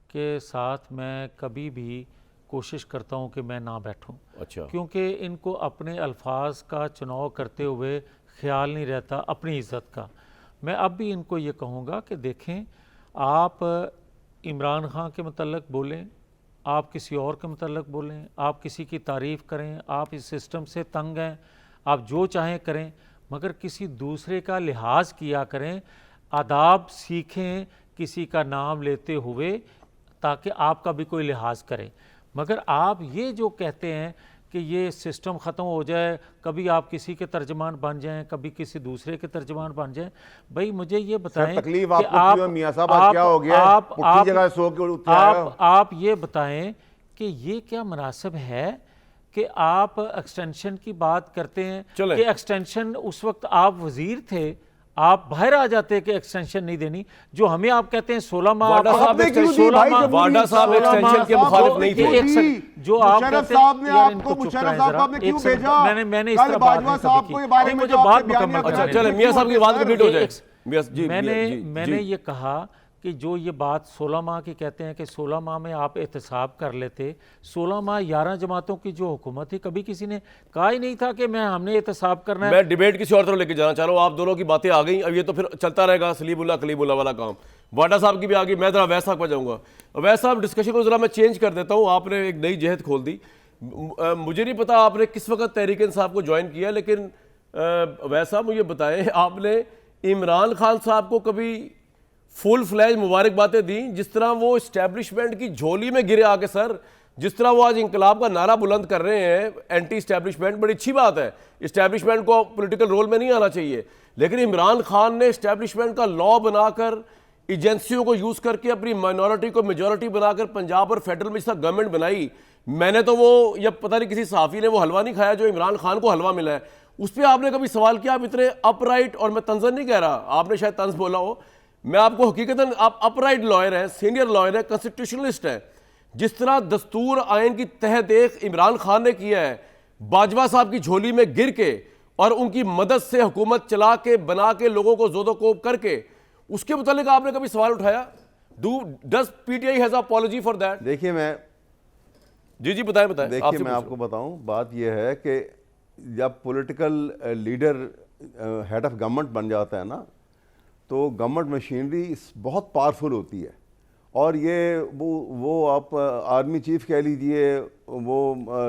के साथ मैं कभी भी कोशिश करता हूं कि मैं ना बैठूं। अच्छा। क्योंकि इनको अपने अल्फाज का चुनाव करते हुए ख्याल नहीं रहता अपनी इज़्ज़त का। मैं अब भी इनको ये कहूँगा कि देखें, आप इमरान खान के मतलब बोलें, आप किसी और के मतलब बोलें, आप किसी की तारीफ़ करें, आप इस सिस्टम से तंग हैं, आप जो चाहें करें, मगर किसी दूसरे का लिहाज किया करें, आदाब सीखें किसी का नाम लेते हुए, ताकि आपका भी कोई लिहाज करे। मगर आप ये जो कहते हैं कि ये सिस्टम ख़त्म हो जाए, कभी आप किसी के तर्जमान बन जाएं, कभी किसी दूसरे के तर्जमान बन जाएं, भाई मुझे ये बताएं तकलीफ आपको मियां साहब आज क्या हो गया? आप ये बताएं कि ये क्या मुनासिब है कि आप एक्सटेंशन की बात करते हैं कि एक्सटेंशन उस वक्त आप वजीर थे, आप बाहर आ जाते कि एक्सटेंशन नहीं देनी, जो हमें आप कहते हैं 16 माह। वाडा साहब एक्सटेंशन के मुखालिफ नहीं थे। जो आप कहते हैं मुशर्रफ साहब ने क्यों भेजा? मैंने इस तरह बाजवा साहब को ये बारे में मुझे बात मुकम्मल करनी है। चले मियां साहब की बात कंप्लीट हो जाए। मैंने ये कहा कि जो ये बात 16 माह की कहते हैं कि 16 माह में आप एहतसाब कर लेते, 16 माह 11 जमातों की जो हुकूमत थी, कभी किसी ने कहा ही नहीं था कि हमने एहतसाब करना है। मैं डिबेट किसी और तरफ लेके जाना चाह रहा हूँ, आप दोनों की बातें आ गई, अब ये तो फिर चलता रहेगा सलीमुल्लाह कलीमुल्लाह वाला काम। वाडा साहब की भी आ गई, मैं जरा वैसा पर जाऊँगा। वैसा डिस्कशन को जरा मैं चेंज कर देता हूँ, आपने एक नई जहत खोल दी। मुझे नहीं पता आपने किस वक्त तहरीक इंसाफ को ज्वाइन किया, लेकिन वैसा मुझे बताएं, आपने इमरान खान साहब को कभी फुल फ्लैज मुबारकबादें दी जिस तरह वो इस्टेब्लिशमेंट की झोली में गिरे आके? सर, जिस तरह वो आज इंकलाब का नारा बुलंद कर रहे हैं, एंटी इस्टेब्लिशमेंट, बड़ी अच्छी बात है, इस्टेब्लिशमेंट को पॉलिटिकल रोल में नहीं आना चाहिए, लेकिन इमरान खान ने इस्टेब्लिशमेंट का लॉ बनाकर, एजेंसियों को यूज़ करके अपनी माइनॉरिटी को मेजॉरिटी बनाकर पंजाब और फेडरल में जिस गवर्नमेंट बनाई, मैंने तो वो, या पता नहीं किसी सहाफ़ी ने वो हलवा नहीं खाया जो इमरान खान को हलवा मिला है, उस पर आपने कभी सवाल किया? आप इतने अपराइट, और मैं तंजन नहीं कह रहा, आपने शायद तंज बोला हो, मैं आपको हकीकतन, आप अपराइट लॉयर हैं, सीनियर लॉयर हैं, कॉन्स्टिट्यूशनलिस्ट हैं, जिस तरह दस्तूर आयन की तह देख इमरान खान ने किया है, बाजवा साहब की झोली में गिर के और उनकी मदद से हुकूमत चला के, बना के, लोगों को जोदोकोब करके, उसके मुतालिक आपने कभी सवाल उठाया? Does PTI has apology for that? देखिए मैं जी बताएं बताएं। देखिए मैं आपको बताऊं, बात यह है कि जब political leader head of government बन जाता है ना, तो गवर्नमेंट मशीनरी बहुत पावरफुल होती है, और ये वो आप आर्मी चीफ कह लीजिए, वो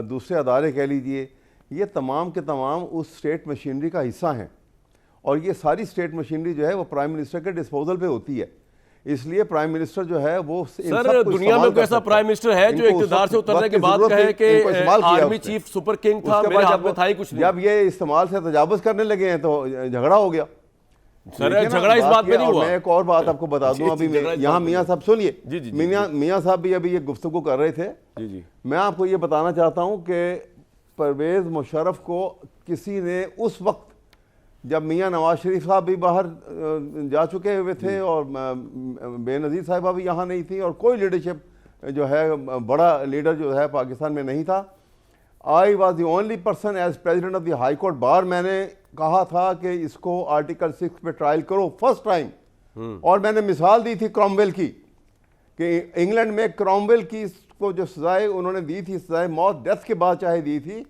दूसरे अदारे कह लीजिए, ये तमाम के तमाम उस स्टेट मशीनरी का हिस्सा हैं, और ये सारी स्टेट मशीनरी जो है वो प्राइम मिनिस्टर के डिस्पोजल पे होती है। इसलिए प्राइम मिनिस्टर जो है वो सर, दुनिया में कोई ऐसा प्राइम मिनिस्टर है जो इक़्तिदार से उतरने के बाद कहे कि आर्मी चीफ सुपर किंग था, मेरे हाथ में था ही कुछ नहीं? जब ये इस्तेमाल से तजावुज़ करने लगे हैं तो झगड़ा हो गया। सर, झगड़ा इस बात पे नहीं हुआ। मैं एक और बात आपको बता दूं, अभी यहाँ मियाँ साहब सुनिए, मियाँ साहब भी अभी ये गुफ्तगू कर रहे थे। मैं आपको ये बताना चाहता हूँ कि परवेज़ मुशर्रफ को किसी ने उस वक्त, जब मियाँ नवाज शरीफ साहब भी बाहर जा चुके हुए थे और बेनज़ीर साहिबा भी यहाँ नहीं थी और कोई लीडरशिप जो है, बड़ा लीडर जो है पाकिस्तान में नहीं था, I was the only person as president of the high court bar मैंने कहा था कि इसको आर्टिकल 6 पे ट्रायल करो फर्स्ट टाइम। और मैंने मिसाल दी थी क्रॉमवेल की, कि इंग्लैंड में क्रॉमवेल की को जो सजाएं उन्होंने दी थी, सजाएं मौत, डेथ के बाद चाहे दी थी,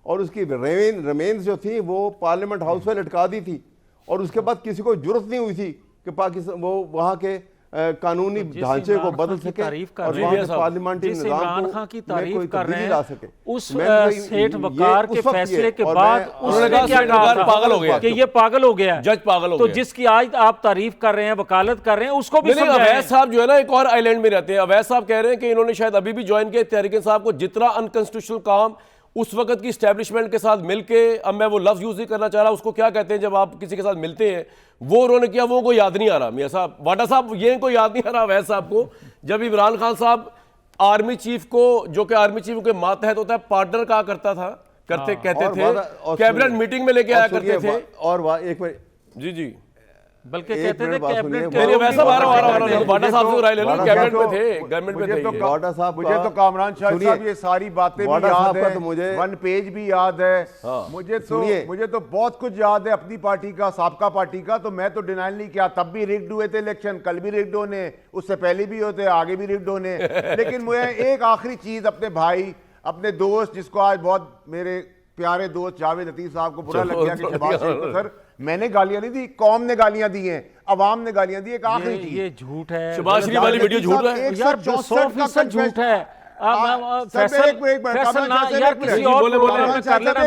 और उसकी रिमेन्स जो थी वो पार्लियामेंट हाउस में लटका दी थी, और उसके बाद किसी को जरूरत नहीं हुई थी कि पाकिस्तान वो वहाँ के कानूनी ढांचे को बदल सके और वहाँ के पार्लियामेंट्री निज़ाम को में कोई तब्दीली ला सके। उस सेठ वकार के फैसले के बाद उसने क्या कहा था पागल हो गया कि ये पागल हो गया, जज पागल हो गया। तो गया। जिसकी आज आप तारीफ कर रहे हैं, वकालत कर रहे हैं, उसको भी समझाएं। अवैध साहब जो है ना, एक और आइलैंड में रहते हैं। अवैध साहब कह रहे हैं कि इन्होंने शायद अभी भी ज्वाइन किया तहरीक इंसाफ को, जितना अनकॉन्स्टिट्यूशनल काम उस वक्त की स्टैब्लिशमेंट के साथ मिलके, अब मैं वो लफ्ज यूज नहीं करना चाह रहा, उसको क्या कहते हैं जब आप किसी के साथ मिलते हैं, वो उन्होंने किया, वो कोई याद नहीं आ रहा। मियां साहब, वाडा साहब, ये कोई याद नहीं आ रहा अवैध साहब को, जब इमरान खान साहब आर्मी चीफ को, जो कि आर्मी चीफ के मातहत होता है, पार्टनर कहा करता था, कहते थे, कैबिनेट मीटिंग में लेके आया करते थे। और एक बार जी बल्कि कहते थे कैबिनेट मुझे तो कामरान शाह साहब ये सारी बातें भी याद है, मुझे वन पेज भी याद है, मुझे तो बहुत कुछ याद है अपनी पार्टी का, साबका पार्टी का। तो मैं तो डिनाइल नहीं किया, तब भी रिग्ड हुए थे इलेक्शन, कल भी रिग्ड होने, उससे पहले भी होते, आगे भी रिग्ड होने। लेकिन मुझे एक आखिरी चीज अपने भाई, अपने दोस्त, जिसको आज बहुत मेरे प्यारे दोस्त जावेद लतीफ साहब को बुरा लग गया कि शहबाज शरीफ को, सर मैंने गालियां नहीं दी, कौम ने गालियां दी हैं, अवाम ने गालियां दी। एक आखिरी चीज, ये झूठ है, शहबाज शरीफ वाली वीडियो झूठ है यार, 100% झूठ है।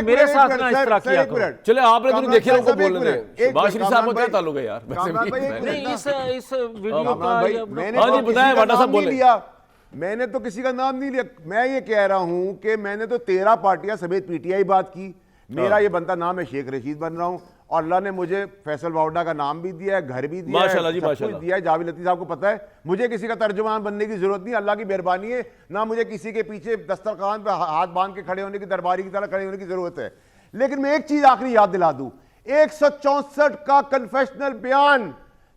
मेरे साथ ना इस तरह किया करो। चले आपने तो देखे उनको बोलने दें, शहबाज शरीफ साहब का क्या ताल्लुक है यार? नहीं, इस वीडियो का मैंने बताया, वाडा साहब बोले, मैंने तो किसी का नाम नहीं लिया। मैं ये कह रहा हूं कि मैंने तो 13 पार्टियां समेत पीटीआई बात की, मेरा ये बनता नाम है शेख रशीद बन रहा हूं, और अल्लाह ने मुझे फैसल वाउडा का नाम भी दिया है, घर भी दिया है, सब कुछ दिया है। जावेद लतीफ साहब को पता है मुझे किसी का तर्जुमान बनने की जरूरत नहीं, अल्लाह की मेहरबानी है, ना मुझे किसी के पीछे दस्तरखान पे हाथ बांध के खड़े होने की, दरबारी की तरह खड़े होने की जरूरत है। लेकिन मैं एक चीज आखिरी याद दिला दूं, 164 का कन्फेशनल बयान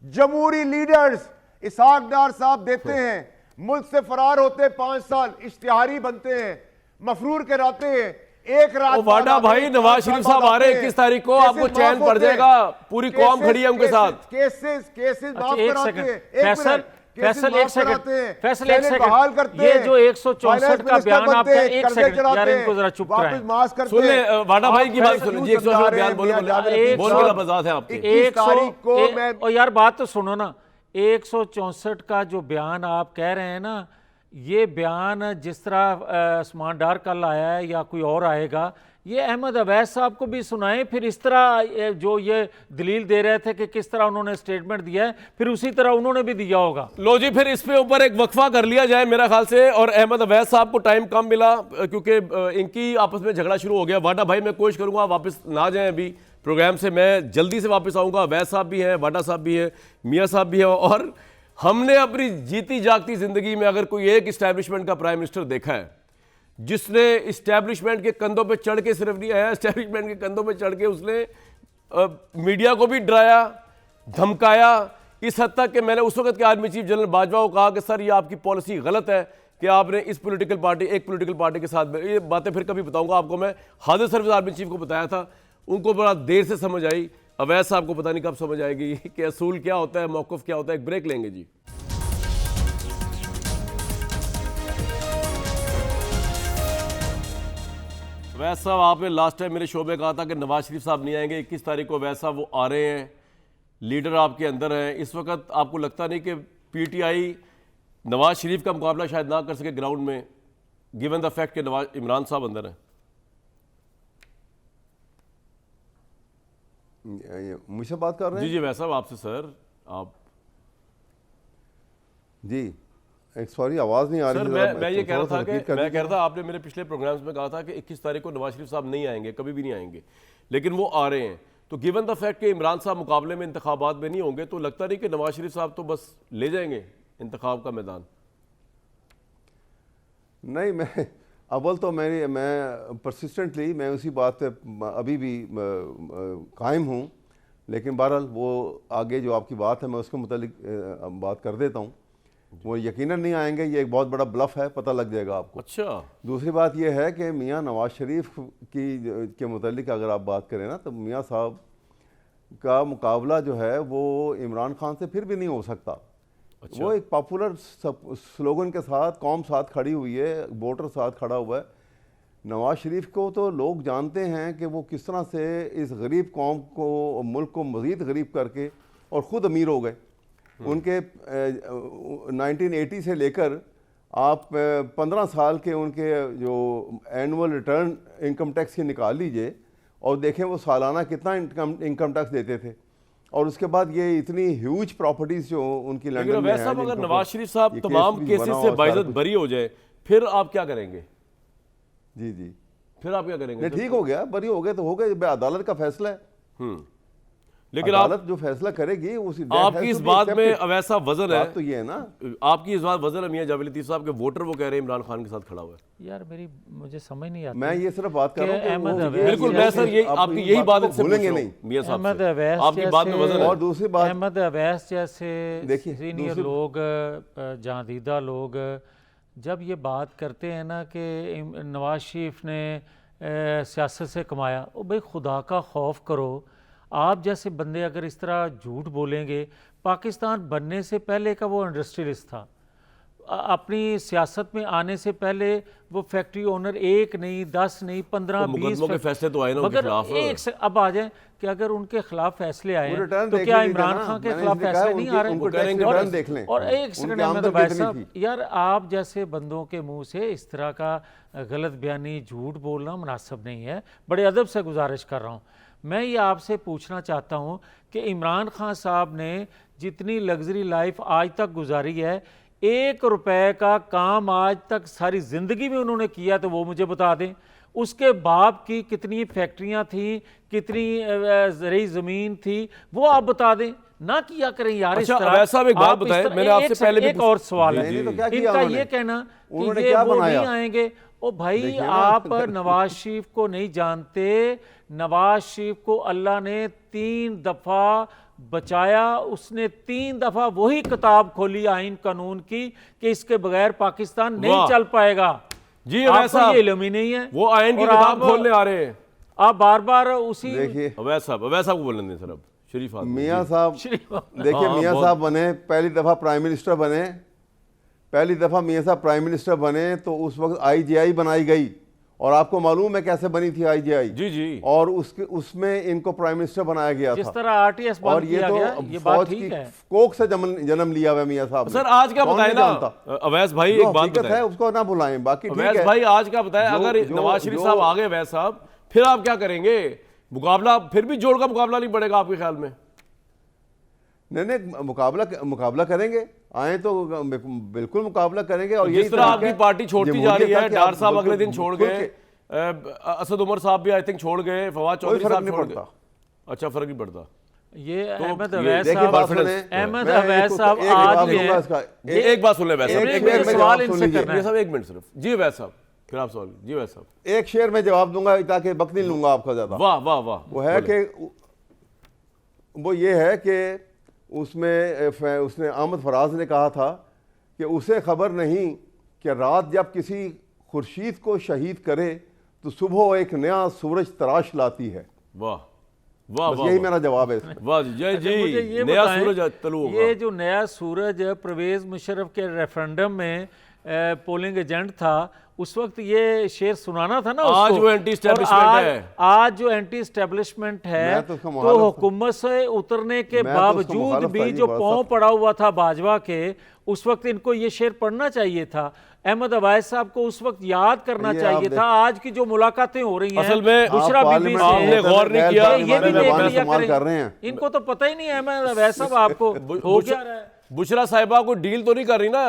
जमहूरी लीडर्स इसहाक डार साहब देते हैं, मुल्क से फरार होते 5 साल, इश्तिहारी बनते हैं, मफरूर कराते हैं, एक रात वाडा भाई, नवाज शरीफ साहब आ रहे हैं 21 तारीख को, आपको चैन पड़ जाएगा, पूरी कौम खड़ी है उनके साथ। केसेस माफ कराते हैं, फैसल एक सेकंड, ये जो 164 का बयान आपका, एक सेकंड यार, इनको जरा चुप कराएं। सुन ले वाडा भाई की बात सुन लीजिए, 164 बयान बोले लफजात है आपके। 21 तारीख को मैं, और यार बात तो सुनो ना, 164 का जो बयान आप कह रहे हैं ना, ये बयान जिस तरह उस्मान डार कल आया है या कोई और आएगा, ये अहमद अवैस साहब को भी सुनाएं, फिर इस तरह जो ये दलील दे रहे थे कि किस तरह उन्होंने स्टेटमेंट दिया है, फिर उसी तरह उन्होंने भी दिया होगा। लो जी, फिर इस पे ऊपर एक वक्फा कर लिया जाए मेरा ख्याल से। और अहमद अवैस साहब को टाइम कम मिला क्योंकि इनकी आपस में झगड़ा शुरू हो गया। वाडा भाई, मैं कोशिश करूंगा वापस ना जाएं अभी प्रोग्राम से, मैं जल्दी से वापस आऊंगा। अवैस साहब भी हैं, वाडा साहब भी हैं, मियाँ साहब भी हैं। और हमने अपनी जीती जागती जिंदगी में अगर कोई एक इस्टेब्लिशमेंट का प्राइम मिनिस्टर देखा है जिसने इस्टेब्लिशमेंट के कंधों पे चढ़ के सिर्फ नहीं आया, इस्टेब्लिशमेंट के कंधों पे चढ़ के उसने मीडिया को भी डराया, धमकाया, इस हद तक कि मैंने उस वक्त के आर्मी चीफ जनरल बाजवा को कहा कि सर ये आपकी पॉलिसी गलत है कि आपने इस पॉलिटिकल पार्टी, एक पॉलिटिकल पार्टी के साथ, ये बातें फिर कभी बताऊंगा आपको। मैं हाजिर सर्विस आर्मी चीफ को बताया था, उनको बड़ा देर से समझ आई। अवैस साहब को पता नहीं कब समझ आएगी कि असूल क्या होता है, मौक़िफ़ क्या होता है। एक ब्रेक लेंगे जी। अवैस साहब, आपने लास्ट टाइम मेरे शो में कहा था कि नवाज शरीफ साहब नहीं आएंगे, 21 तारीख को अवैस साहब वो आ रहे हैं, लीडर आपके अंदर हैं। इस वक्त आपको लगता नहीं कि पीटीआई नवाज शरीफ का मुकाबला शायद ना कर सके ग्राउंड में, गिवन द फैक्ट कि नवाज इमरान साहब अंदर हैं? मुझसे बात कर रहे हैं? जी जी अवैस साहब, आपसे सर। आप जी, एक सॉरी आवाज़ नहीं आ रही सर, है। मैं ये कह रहा था कि मैं कह रहा था, आपने मेरे पिछले प्रोग्राम्स में कहा था कि 21 तारीख को नवाज शरीफ साहब नहीं आएंगे, कभी भी नहीं आएंगे, लेकिन वो आ रहे हैं। तो गिवन द फैक्ट कि इमरान साहब मुकाबले में इंतखाबात में नहीं होंगे, तो लगता नहीं कि नवाज शरीफ साहब तो बस ले जाएंगे इंतखाब का मैदान? नहीं, मैं अव्वल तो मैं परसिस्टेंटली मैं उसी बात पे अभी भी कायम हूँ, लेकिन बहरहाल वो आगे जो आपकी बात है मैं उसके मुतालिक बात कर देता हूँ। वो यकीनन नहीं आएंगे, ये एक बहुत बड़ा ब्लफ है, पता लग जाएगा आपको। अच्छा, दूसरी बात ये है कि मियाँ नवाज शरीफ के मुतालिक अगर आप बात करें ना, तो मियाँ साहब का मुकाबला जो है वो इमरान खान से फिर भी नहीं हो सकता। अच्छा। वो एक पॉपुलर स्लोगन के साथ कौम साथ खड़ी हुई है, वोटर साथ खड़ा हुआ है। नवाज शरीफ को तो लोग जानते हैं कि वो किस तरह से इस गरीब कौम को, मुल्क को मज़ीद गरीब करके और ख़ुद अमीर हो गए। उनके 1980 से लेकर आप 15 साल के उनके जो एनुअल रिटर्न इनकम टैक्स के निकाल लीजिए और देखें वो सालाना कितना इनकम टैक्स देते थे। और उसके बाद ये इतनी ह्यूज प्रॉपर्टीज जो उनकी लंदन में हैं, अगर नवाज शरीफ साहब तमाम केसेस से बाइज्जत बरी हो जाए, फिर आप क्या करेंगे? जी जी, फिर आप क्या करेंगे? नहीं, ठीक हो गया, बरी हो गए तो हो गए, अदालत का फैसला है। लेकिन अदालत जो फैसला करेगी उसी आपकी इस बात में अवैसा वजन है, तो ये है ना, आपकी इस बात वजन है मियां जावेद लतीफ साहब के वोटर वो कह रहे हैं इमरान खान के साथ खड़ा हुआ है। यार मुझे समझ नहीं आता। मैं ये सिर्फ बात कर रहा हूं कि बिल्कुल मैं सर ये आपकी यही बात भूलेंगे नहीं मियां साहब अहमद से, अवैस आपकी बात में वजन है। और दूसरी बात, अहमद अवैस जैसे देखिए, सीनियर लोग, जादीदा लोग जब ये बात करते हैं ना कि नवाज शरीफ ने सियासत से कमाया, ओ भाई खुदा का खौफ करो। आप जैसे बंदे अगर इस तरह झूठ बोलेंगे, पाकिस्तान बनने से पहले का वो इंडस्ट्रियलिस्ट था, अपनी सियासत में आने से पहले वो फैक्ट्री ओनर 1 नहीं 10 नहीं 15 20 के फैसले तो आए ना उनके खिलाफ। एक से अब आ जाए कि अगर उनके खिलाफ फैसले आए तो क्या इमरान खान के खिलाफ फैसले नहीं आ रहे? और एक सेकंड अहमद भाई साहब, यार आप जैसे बंदों के मुंह से इस तरह का गलत बयानी, झूठ बोलना मुनासिब नहीं है। बड़े अदब से गुजारिश कर रहा हूँ। मैं ये आपसे पूछना चाहता हूँ कि इमरान खान साहब ने जितनी लग्जरी लाइफ आज तक गुजारी है, 1 रुपए का काम आज तक सारी ज़िंदगी में उन्होंने किया तो वो मुझे बता दें। उसके बाप की कितनी फैक्ट्रियाँ थी, कितनी ज़रूरी ज़मीन थी, वो आप बता दें। ना किया करें यार इस तरह। वैसा एक बात बताएं, मैंने आपसे पहले भी एक और सवाल है इनका, ये कहना कि ये वो नहीं आएंगे। ओ भाई, आप नवाज शरीफ को नहीं जानते। नवाज शरीफ को अल्लाह ने 3 दफ़ा बचाया। उसने 3 दफ़ा वही किताब खोली आइन कानून की कि इसके बगैर पाकिस्तान नहीं चल पाएगा। जी, आपको ये इल्म ही नहीं है। वो आइन की किताब खोलने आ रहे हैं, आप बार बार उसी। देखिए अवैस साहब को बोलने दें सर। अब शरीफ मियाँ साहब, देखिए मियाँ साहब बने, पहली दफ़ा प्राइम मिनिस्टर बने, पहली दफ़ा मियाँ साहब प्राइम मिनिस्टर बने तो उस वक्त IGI बनाई गई और आपको मालूम है कैसे बनी थी आईजीआई? जी जी। और उसमें इनको प्राइम मिनिस्टर बनाया गया जिस था। तरह आरटीएस और बंद ये किया तो गया, ये बात फौज ठीक की है। कोख से जन्म लिया हुआ मियां साहब ने। सर आज क्या कौन बताएं नहीं ना जानता? अवैस भाई, जो एक बात हकीकत है बताएं उसको ना भुलाएं, बाकी ठीक अवैस है। भाई, आज क्या बताएं, अगर नवाज शरीफ साहब आ गए अवैस साहब, फिर आप क्या करेंगे? मुकाबला फिर भी जोड़ का मुकाबला नहीं पड़ेगा आपके ख्याल में? नहीं, मुकाबला करेंगे, आए तो बिल्कुल मुकाबला करेंगे। और जिस तरह आपकी पार्टी छोड़ती जा रही है, डार साहब अगले दिन छोड़ गए, असद उमर साहब भी आई थिंक छोड़ गए, फवाद चौधरी साहब छोड़ गए। अच्छा, फर्क नहीं पड़ता। ये अहमद ये अवैस देखिए साहब, बात सुने, अहमद अवैस साहब आज ये एक बात सुन ले वैसा, एक सवाल इनसे करना है। साहब एक मिनट सिर्फ। जी वैस साहब, फिर आप सवाल। जी वैस साहब, एक शेर में जवाब दूंगा ताकि वक्त नहीं लूंगा आपका ज्यादा। वाह वाह वाह। वो है कि वो ये है कि उसने अहमद फराज ने कहा था कि उसे खबर नहीं कि रात जब किसी खुर्शीद को शहीद करे तो सुबह एक नया सूरज तराश लाती है। वाह वाह वाह, यही मेरा जवाब है इसमें। वाह जी, जय मुझे जी। ये नया बताएं, सूरज तलू होगा। ये जो नया सूरज परवेज मुशर्रफ के रेफरेंडम में पोलिंग एजेंट था, उस वक्त ये शेर सुनाना था ना आज उसको। वो एंटी और एस्टेब्लिशमेंट है। आज जो एंटी एस्टेब्लिशमेंट है, मैं तो उसका तो मुखालिफ हूं। हुकूमत से उतरने के मैं तो उसका बावजूद मुखालिफ था भी जी, जो बात पांव साहब। पड़ा हुआ था बाजवा के, उस वक्त इनको ये शेर पढ़ना चाहिए था। अहमद अवैस साहब को उस वक्त याद करना ये चाहिए आप था। आज की जो मुलाकातें हो रही हैं असल में बुशरा आप बीबी पार्लियामेंट से, आपने गौर नहीं किया, ये भी मैं देख लिया इस्तेमाल कर रहे करें। हैं। इनको तो पता ही नहीं है अहमद अवैस साहब आपको हो क्या रहा है। बुशरा साहिबा को डील तो नहीं कर रही ना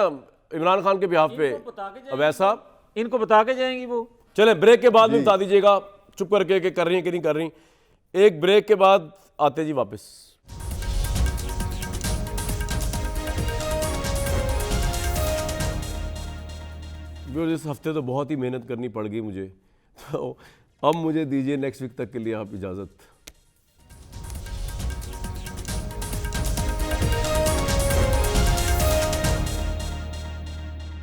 इमरान खान के बिहाफ पे इनको बता के जाएंगी अवैस साहब? इनको बता के जाएंगी वो। चले ब्रेक के बाद में बता दीजिएगा चुप करके कि कर रही हैं कि नहीं कर रही। एक ब्रेक के बाद आते जी वापस। इस हफ्ते तो बहुत ही मेहनत करनी पड़ गई मुझे, तो अब मुझे दीजिए नेक्स्ट वीक तक के लिए आप इजाज़त।